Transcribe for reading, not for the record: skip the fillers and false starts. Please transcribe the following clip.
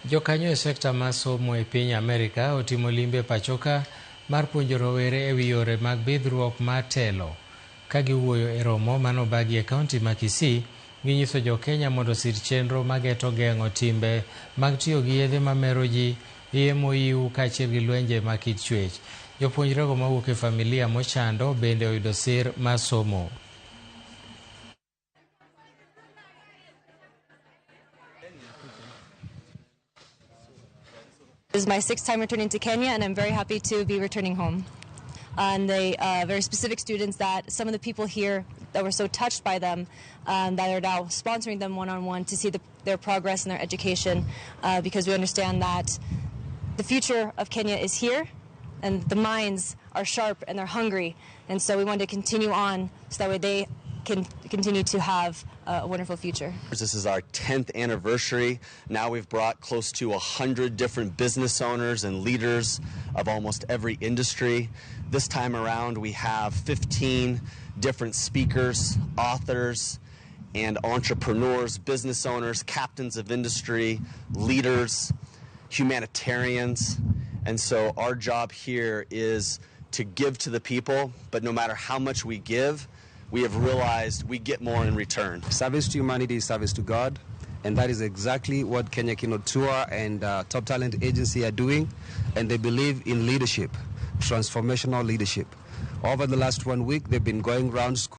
Jokanyo e sekta mar somo e piny Amerika otimo limbe pachoka mar puonjo rawere e wi yore mag bidhruok mar telo. Ka giwuoyo e romo manobagi e kaunti ma Kisii, ginyiso Jo-Kenya mondo osir chenro mageto geng'o timbe mag tiyo gi yedhe mamero ji, moyiw kaachiel gi lwenje mag kit chwech. Jopuonjrego mawuok e familia mochando bende oyudo sir mar somo. This is my 6th time returning to Kenya, and I'm very happy to be returning home. And they very specific students that some of the people here that were so touched by them that are now sponsoring them one-on-one to see their progress in their education, because we understand that the future of Kenya is here and the minds are sharp and they're hungry, and so we want to continue on so that way they can continue to have a wonderful future. This is our 10th anniversary. Now we've brought close to 100 different business owners and leaders of almost every industry. This time around we have 15 different speakers, authors, and entrepreneurs, business owners, captains of industry, leaders, humanitarians. And so our job here is to give to the people, but no matter how much we give, we have realized we get more in return. Service to humanity is service to God, and that is exactly what Kenya Keynote Tour and Top Talent Agency are doing, and they believe in leadership, transformational leadership. Over the last 1 week, they've been going around